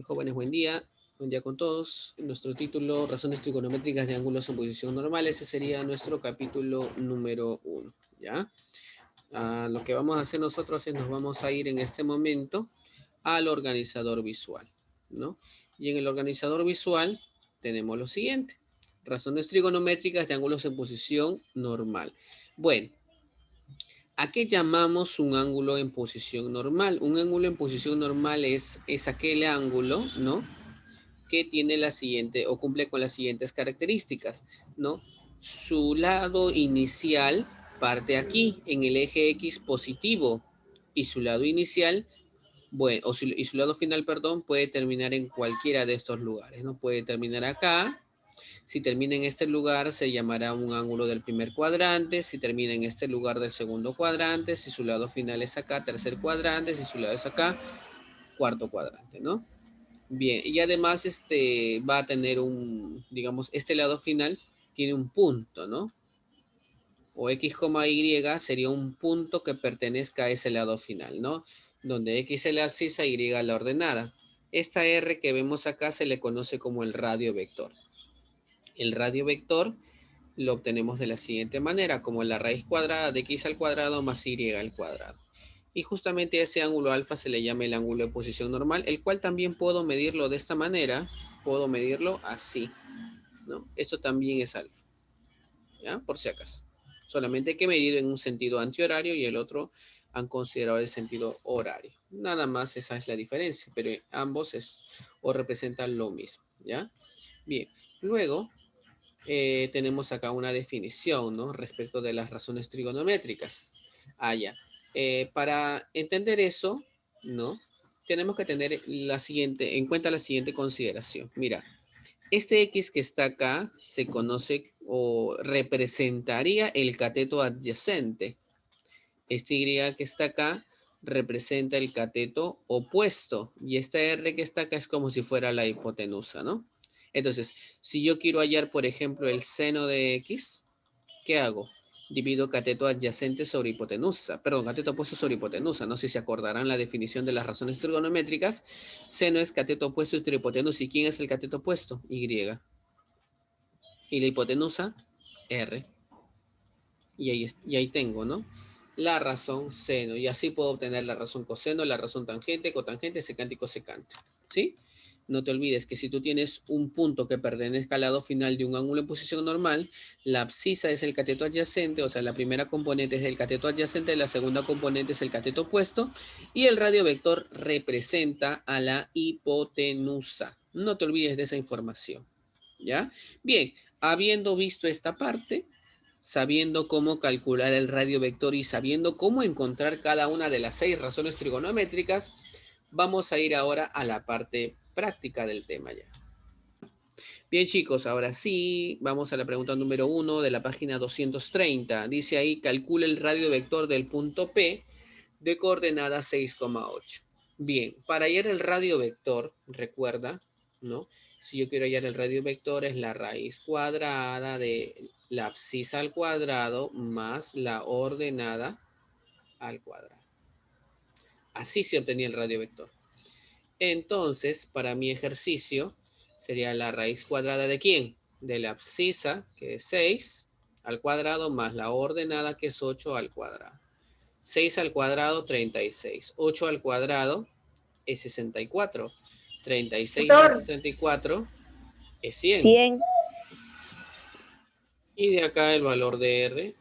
Jóvenes, buen día. Buen día con todos. Nuestro título, razones trigonométricas de ángulos en posición normal. Ese sería nuestro capítulo número 1, ¿ya? Lo que vamos a hacer nosotros es nos vamos a ir en este momento al organizador visual, ¿no? Y en el organizador visual tenemos lo siguiente. Razones trigonométricas de ángulos en posición normal. Bueno, ¿a qué llamamos un ángulo en posición normal? Un ángulo en posición normal es aquel ángulo, ¿no?, que tiene la siguiente o cumple con las siguientes características, ¿no? Su lado inicial parte aquí en el eje X positivo y su lado inicial, bueno, y su lado final, perdón, puede terminar en cualquiera de estos lugares, ¿no? Puede terminar acá. Si termina en este lugar, se llamará un ángulo del primer cuadrante. Si termina en este lugar, del segundo cuadrante. Si su lado final es acá, tercer cuadrante. Si su lado es acá, cuarto cuadrante, ¿no? Bien, y además va a tener digamos, este lado final tiene un punto, ¿no? O X, Y sería un punto que pertenezca a ese lado final, ¿no? Donde X es la abscisa, Y la ordenada. Esta R que vemos acá se le conoce como el radio vector. El radio vector lo obtenemos de la siguiente manera, como la raíz cuadrada de X al cuadrado más Y al cuadrado. Y justamente a ese ángulo alfa se le llama el ángulo de posición normal, el cual también puedo medirlo de esta manera, puedo medirlo así, ¿no? Esto también es alfa, ¿ya? Por si acaso. Solamente hay que medir en un sentido antihorario y el otro han considerado el sentido horario. Nada más esa es la diferencia, pero ambos representan lo mismo, ¿ya? Bien, luego tenemos acá una definición, ¿no?, respecto de las razones trigonométricas. Ya. Para entender eso, ¿no?, tenemos que tener en cuenta la siguiente consideración. Mira, este X que está acá se conoce o representaría el cateto adyacente. Este Y que está acá representa el cateto opuesto. Y esta R que está acá es como si fuera la hipotenusa, ¿no? Entonces, si yo quiero hallar, por ejemplo, el seno de X, ¿qué hago? Divido cateto adyacente sobre hipotenusa. Perdón, cateto opuesto sobre hipotenusa. No sé si se acordarán la definición de las razones trigonométricas. Seno es cateto opuesto entre hipotenusa. ¿Y quién es el cateto opuesto? Y. Y la hipotenusa, R. Y ahí tengo, ¿no?, la razón seno. Y así puedo obtener la razón coseno, la razón tangente, cotangente, secante y cosecante. ¿Sí? No te olvides que si tú tienes un punto que pertenezca al lado final de un ángulo en posición normal, la abscisa es el cateto adyacente, o sea, la primera componente es el cateto adyacente, la segunda componente es el cateto opuesto, y el radio vector representa a la hipotenusa. No te olvides de esa información. ¿Ya? Bien, habiendo visto esta parte, sabiendo cómo calcular el radio vector y sabiendo cómo encontrar cada una de las 6 razones trigonométricas, vamos a ir ahora a la parte práctica del tema ya. Bien, chicos, ahora sí, vamos a la pregunta número 1 de la página 230. Dice ahí, calcula el radio vector del punto P de coordenada 6,8. Bien, para hallar el radio vector, recuerda, ¿no? Si yo quiero hallar el radio vector es la raíz cuadrada de la abscisa al cuadrado más la ordenada al cuadrado. Así se obtenía el radio vector. Entonces, para mi ejercicio, sería la raíz cuadrada ¿de quién? De la abscisa, que es 6 al cuadrado, más la ordenada, que es 8 al cuadrado. 6 al cuadrado, 36. 8 al cuadrado es 64. 36 más 64 es 100. 100 Y de acá el valor de R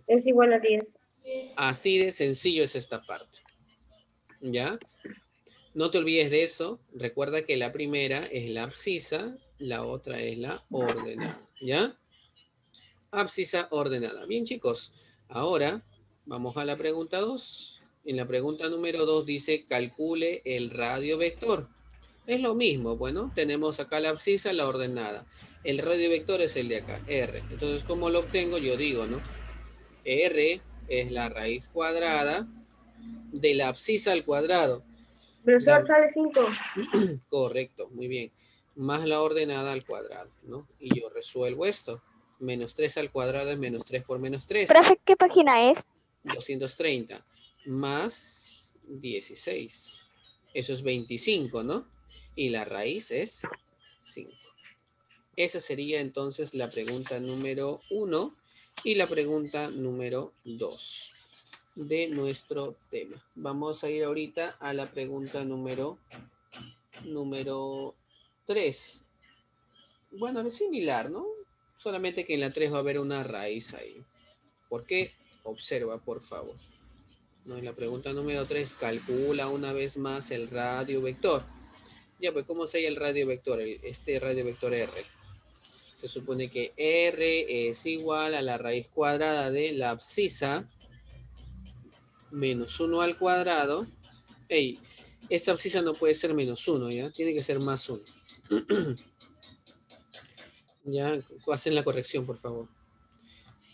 es igual a 10. Así de sencillo es esta parte. ¿Ya? No te olvides de eso. Recuerda que la primera es la abscisa, la otra es la ordenada. ¿Ya? Abscisa ordenada. Bien, chicos. Ahora vamos a la pregunta 2. En la pregunta número 2 dice calcule el radio vector. Es lo mismo, bueno, tenemos acá la abscisa, la ordenada. El radio vector es el de acá, R. Entonces, ¿cómo lo obtengo? Yo digo, ¿no? R es la raíz cuadrada de la abscisa al cuadrado. Profesor, sale 5. Correcto, muy bien. Más la ordenada al cuadrado, ¿no? Y yo resuelvo esto. Menos 3 al cuadrado es menos 3 por menos 3. Profe, ¿qué página es? 230. Más 16. Eso es 25, ¿no? Y la raíz es 5. Esa sería entonces la pregunta número 1 y la pregunta número 2 de nuestro tema. Vamos a ir ahorita a la pregunta número 3. Bueno, es similar, ¿no? Solamente que en la 3 va a haber una raíz ahí. ¿Por qué? Observa, por favor. ¿No? En la pregunta número 3, calcula una vez más el radio vector. Ya, pues, ¿cómo se halla el radio vector? Este radio vector R. Se supone que R es igual a la raíz cuadrada de la abscisa menos 1 al cuadrado. Ey, esta abscisa no puede ser menos 1, ¿ya? Tiene que ser más 1. Ya, hacen la corrección, por favor.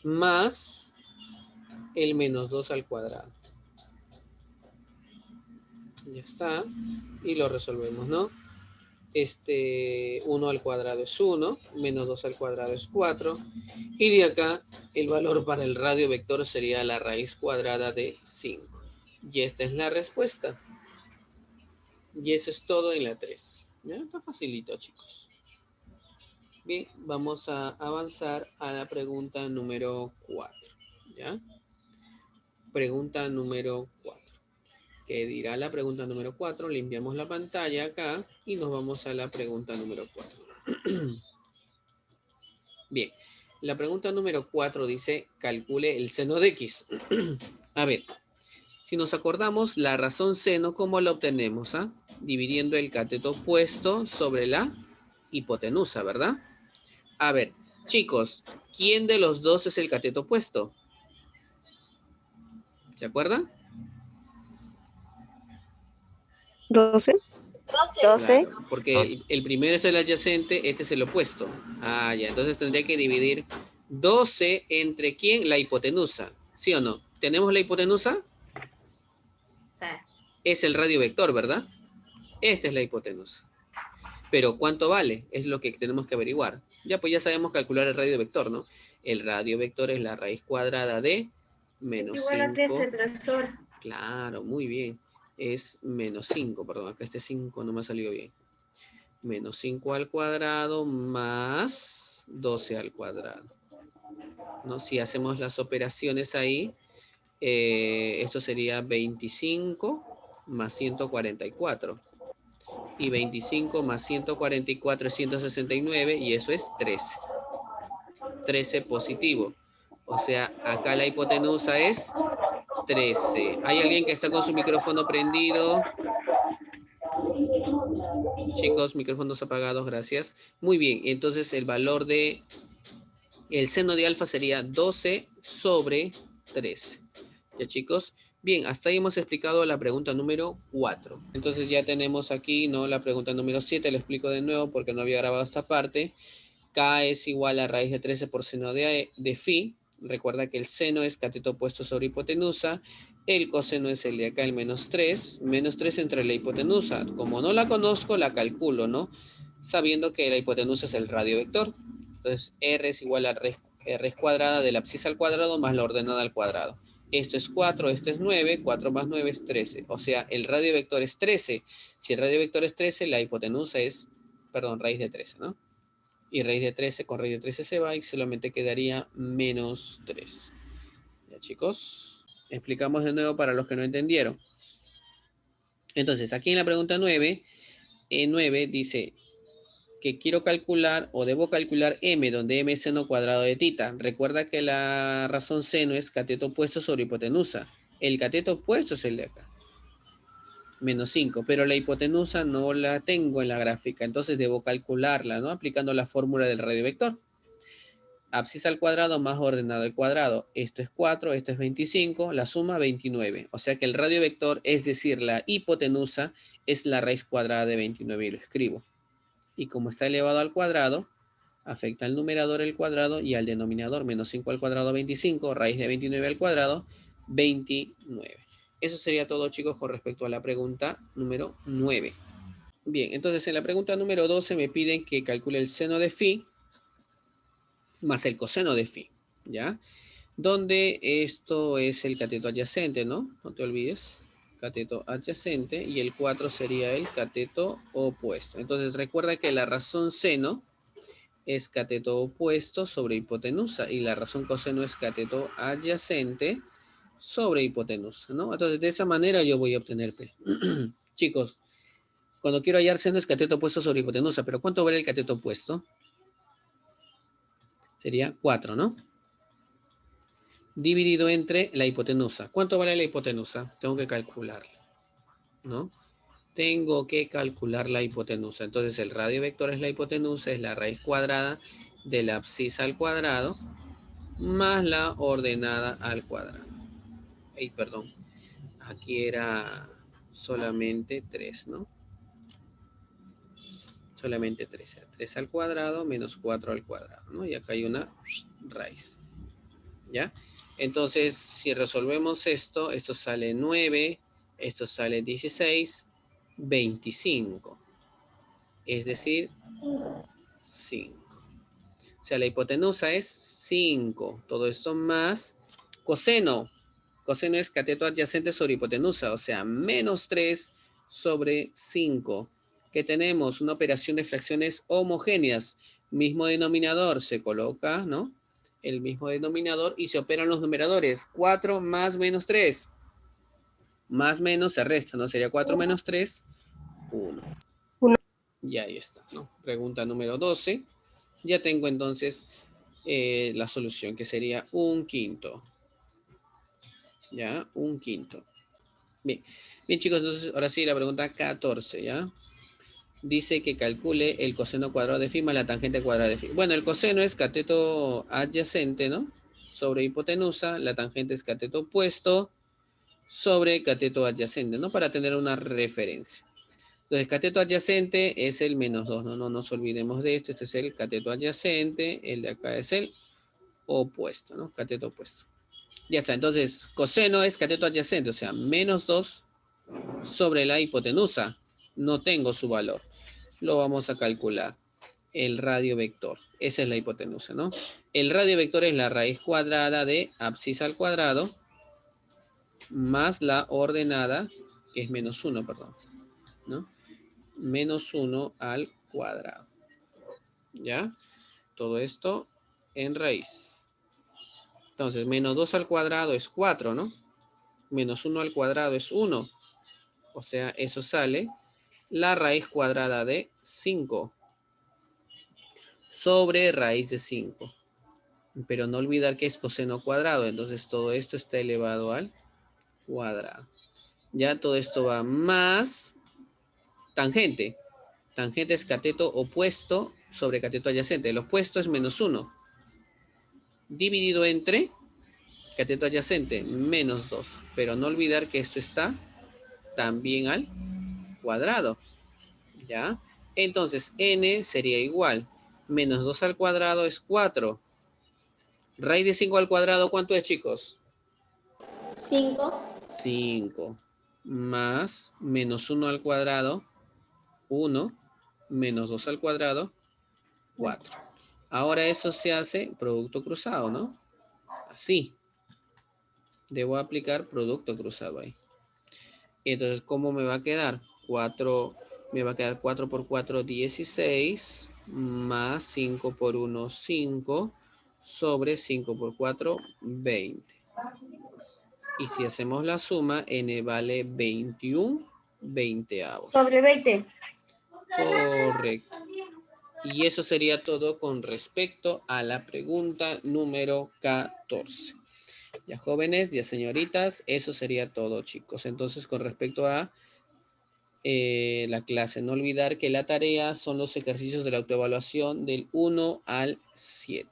Más el menos 2 al cuadrado. Ya está. Y lo resolvemos, ¿no? 1 al cuadrado es 1, menos 2 al cuadrado es 4. Y de acá, el valor para el radio vector sería la raíz cuadrada de 5. Y esta es la respuesta. Y eso es todo en la 3. ¿Ya? Está facilito, chicos. Bien, vamos a avanzar a la pregunta número 4. ¿Ya? Pregunta número 4. ¿Qué dirá la pregunta número 4? Limpiamos la pantalla acá y nos vamos a la pregunta número 4. Bien, la pregunta número 4 dice, calcule el seno de X. A ver, si nos acordamos, la razón seno, ¿cómo la obtenemos? Dividiendo el cateto opuesto sobre la hipotenusa, ¿verdad? A ver, chicos, ¿quién de los dos es el cateto opuesto? ¿Se acuerdan? 12. 12. Claro, porque el primero es el adyacente, este es el opuesto. Ah, ya, entonces tendría que dividir 12 entre ¿quién? La hipotenusa, ¿sí o no? ¿Tenemos la hipotenusa? Sí. Es el radio vector, ¿verdad? Esta es la hipotenusa. Pero ¿cuánto vale? Es lo que tenemos que averiguar. Ya, pues ya sabemos calcular el radio vector, ¿no? El radio vector es la raíz cuadrada de menos 5. Es igual a 3, profesor. Claro, muy bien. Es menos 5, perdón, acá este 5 no me ha salido bien. Menos 5 al cuadrado más 12 al cuadrado. ¿No? Si hacemos las operaciones ahí, esto sería 25 más 144. Y 25 más 144 es 169 y eso es 13. 13 positivo. O sea, acá la hipotenusa es 13. ¿Hay alguien que está con su micrófono prendido? Chicos, micrófonos apagados, gracias. Muy bien, entonces el valor de el seno de alfa sería 12 sobre 13. ¿Ya, chicos? Bien, hasta ahí hemos explicado la pregunta número 4. Entonces ya tenemos aquí, ¿no? La pregunta número 7, lo explico de nuevo porque no había grabado esta parte. K es igual a raíz de 13 por seno de phi. Recuerda que el seno es cateto opuesto sobre hipotenusa. El coseno es el de acá, el menos 3. Menos 3 entre la hipotenusa. Como no la conozco, la calculo, ¿no? Sabiendo que la hipotenusa es el radio vector. Entonces, R es igual a R cuadrada de la abscisa al cuadrado más la ordenada al cuadrado. Esto es 4, esto es 9, 4 más 9 es 13. O sea, el radio vector es 13. Si el radio vector es 13, la hipotenusa es, perdón, raíz de 13, ¿no? Y raíz de 13 con raíz de 13 se va y solamente quedaría menos 3. Ya, chicos, explicamos de nuevo para los que no entendieron. Entonces, aquí en la pregunta 9, 9 dice que quiero calcular o debo calcular m, donde m es seno cuadrado de tita. Recuerda que la razón seno es cateto opuesto sobre hipotenusa. El cateto opuesto es el de acá. Menos 5, pero la hipotenusa no la tengo en la gráfica, entonces debo calcularla, ¿no? Aplicando la fórmula del radio vector. Abscisa al cuadrado más ordenado al cuadrado. Esto es 4, esto es 25, la suma 29. O sea que el radio vector, es decir, la hipotenusa, es la raíz cuadrada de 29 y lo escribo. Y como está elevado al cuadrado, afecta al numerador el cuadrado y al denominador. Menos 5 al cuadrado 25, raíz de 29 al cuadrado 29. Eso sería todo, chicos, con respecto a la pregunta número 9. Bien, entonces en la pregunta número 12 me piden que calcule el seno de phi más el coseno de phi, ¿ya? Donde esto es el cateto adyacente, ¿no? No te olvides. cateto adyacente, y el 4 sería el cateto opuesto. Entonces recuerda que la razón seno es cateto opuesto sobre hipotenusa y la razón coseno es cateto adyacente sobre hipotenusa, ¿no? Entonces de esa manera yo voy a obtener P. Chicos, cuando quiero hallar seno es cateto opuesto sobre hipotenusa, pero ¿cuánto vale el cateto opuesto? Sería 4, ¿no? Dividido entre la hipotenusa. ¿Cuánto vale la hipotenusa? Tengo que calcularla, ¿no? Tengo que calcular la hipotenusa. Entonces el radio vector es la hipotenusa, es la raíz cuadrada de la abscisa al cuadrado más la ordenada al cuadrado. Ay, perdón. Aquí era solamente 3, ¿no? Solamente 3. 3 al cuadrado menos 4 al cuadrado, ¿no? Y acá hay una raíz. ¿Ya? Entonces, si resolvemos esto, esto sale 9, esto sale 16, 25. Es decir, 5. O sea, la hipotenusa es 5. Todo esto más coseno. Coseno es cateto adyacente sobre hipotenusa, o sea, menos 3 sobre 5. ¿Qué tenemos? Una operación de fracciones homogéneas. Mismo denominador se coloca, ¿no? El mismo denominador y se operan los numeradores. 4 más menos 3. Más menos se resta, ¿no? Sería 4 menos 3, 1. Y ahí está, ¿no? Pregunta número 12. Ya tengo entonces la solución, que sería 1/5. ¿Ya? 1/5. Bien. Bien, chicos, entonces ahora sí la pregunta 14, ¿ya? Dice que calcule el coseno cuadrado de phi más la tangente cuadrada de phi. Bueno, el coseno es cateto adyacente, ¿no? Sobre hipotenusa, la tangente es cateto opuesto sobre cateto adyacente, ¿no? Para tener una referencia. Entonces, cateto adyacente es el menos 2, ¿no? No nos olvidemos de esto. Este es el cateto adyacente, el de acá es el opuesto, ¿no? Cateto opuesto. Ya está, entonces, coseno es cateto adyacente, o sea, menos 2 sobre la hipotenusa. No tengo su valor. Lo vamos a calcular. El radio vector. Esa es la hipotenusa, ¿no? El radio vector es la raíz cuadrada de abscisa al cuadrado más la ordenada, que es menos 1, perdón, ¿no? Menos 1 al cuadrado. ¿Ya? Todo esto en raíz. Entonces, menos 2 al cuadrado es 4, ¿no? Menos 1 al cuadrado es 1. O sea, eso sale la raíz cuadrada de 5 sobre raíz de 5. Pero no olvidar que es coseno cuadrado. Entonces, todo esto está elevado al cuadrado. Ya todo esto va más tangente. Tangente es cateto opuesto sobre cateto adyacente. El opuesto es menos 1. Dividido entre cateto adyacente, menos 2. Pero no olvidar que esto está también al cuadrado. ¿Ya? Entonces, n sería igual. Menos 2 al cuadrado es 4. Raíz de 5 al cuadrado, ¿cuánto es, chicos? 5. 5. Más menos 1 al cuadrado, 1. Menos 2 al cuadrado, 4. Ahora eso se hace producto cruzado, ¿no? Así. Debo aplicar producto cruzado ahí. Entonces, ¿cómo me va a quedar? 4, me va a quedar 4 por 4, 16, más 5 por 1, 5, sobre 5 por 4, 20. Y si hacemos la suma, n vale 21 veinteavos. Sobre 20. Correcto. Y eso sería todo con respecto a la pregunta número 14. Ya jóvenes, ya señoritas, eso sería todo, chicos. Entonces, con respecto a la clase, no olvidar que la tarea son los ejercicios de la autoevaluación del 1 al 7.